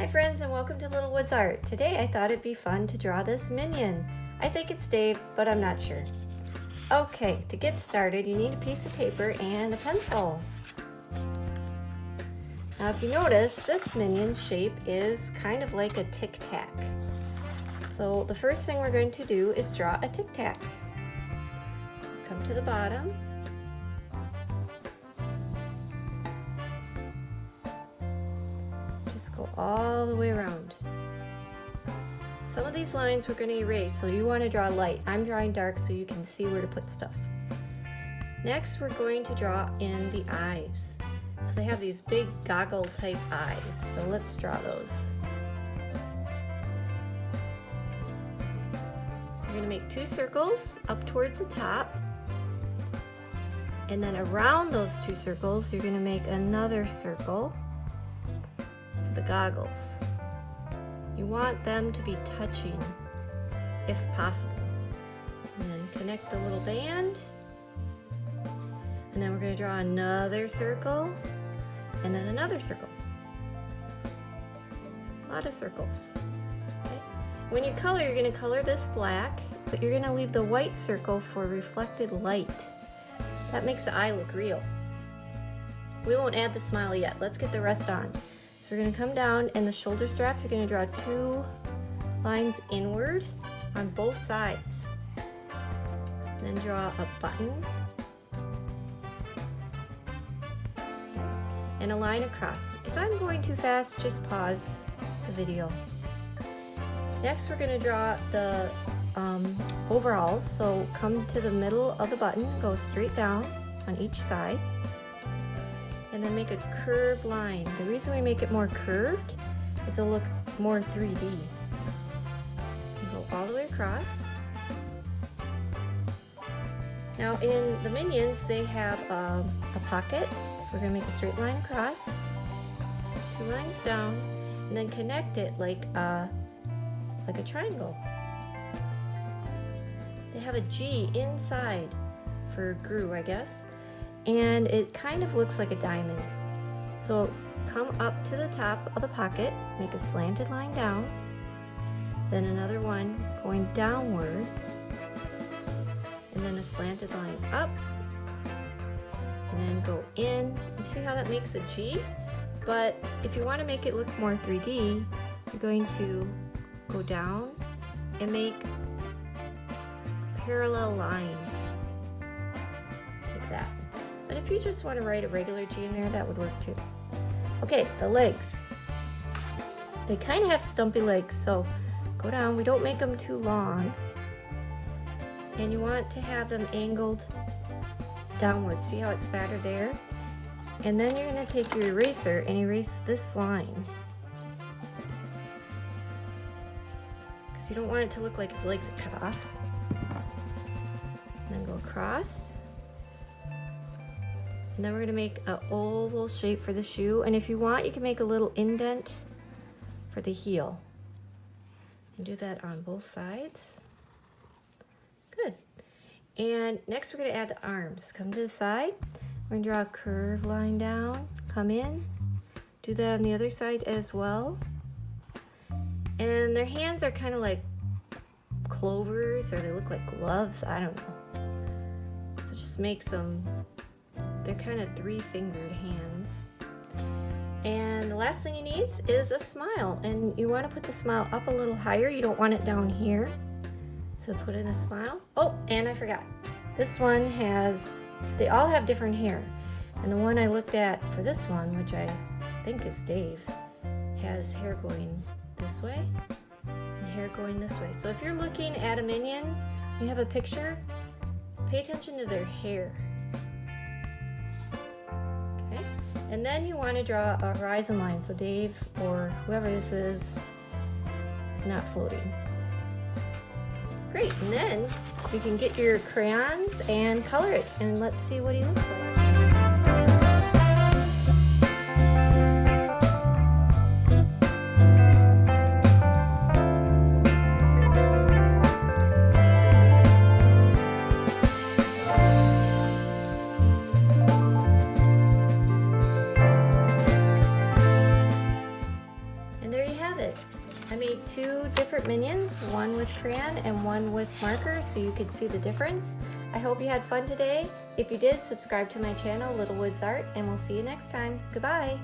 Hi friends, and welcome to Little Woods Art. Today I thought it'd be fun to draw this minion. I think it's Dave, but I'm not sure. Okay, to get started you need a piece of paper and a pencil. Now if you notice, this minion shape is kind of like a tic-tac. So the first thing we're going to do is draw a tic-tac. Come to the bottom. Just go all the way around. Some of these lines we're going to erase, so you want to draw light. I'm drawing dark so you can see where to put stuff. Next we're going to draw in the eyes. So they have these big goggle type eyes, so let's draw those. So you're going to make two circles up towards the top, and then around those two circles you're going to make another circle for the goggles. You want them to be touching if possible. And then connect the little band. And then we're going to draw another circle and then another circle. A lot of circles. Okay. When you color, you're going to color this black, but you're going to leave the white circle for reflected light. That makes the eye look real. We won't add the smile yet. Let's get the rest on. So we're going to come down, and the shoulder straps, you're going to draw two lines inward on both sides. Then draw a button and a line across. If I'm going too fast, just pause the video. Next we're going to draw the overalls. So come to the middle of the button, go straight down on each side, and then make a curved line. The reason we make it more curved is it'll look more 3D. Go all the way across. Now in the minions they have a pocket, so we're going to make a straight line across, two lines down, and then connect it like a triangle. They have a G inside for Gru, I guess, and it kind of looks like a diamond. So come up to the top of the pocket, make a slanted line down, then another one going downward, and then a slanted line up, and then go in. And see how that makes a G? But if you want to make it look more 3D, you're going to go down and make parallel lines like that. But if you just want to write a regular G in there, that would work too. Okay, the legs. They kind of have stumpy legs, so go down. We don't make them too long. And you want to have them angled downward. See how it's fatter there? And then you're going to take your eraser and erase this line, because you don't want it to look like his legs are cut off. And then go across. And then we're going to make an oval shape for the shoe. And if you want, you can make a little indent for the heel. And do that on both sides. Good. And next we're going to add the arms. Come to the side. We're going to draw a curved line down. Come in. Do that on the other side as well. And their hands are kind of like clovers, or they look like gloves. I don't know. So just make some. They're kind of three-fingered hands. And the last thing you need is a smile. And you want to put the smile up a little higher. You don't want it down here. So put in a smile. Oh, and I forgot. This one has, they all have different hair. And the one I looked at for this one, which I think is Dave, has hair going this way and hair going this way. So if you're looking at a minion, you have a picture, pay attention to their hair. Okay, and then you want to draw a horizon line so Dave, or whoever this is not floating. Great, and then you can get your crayons and color it, and let's see what he looks like. have it. I made 2 different minions, one with crayon and one with marker, so you could see the difference. I hope you had fun today. If you did, subscribe to my channel, Little Woods Art, and we'll see you next time. Goodbye.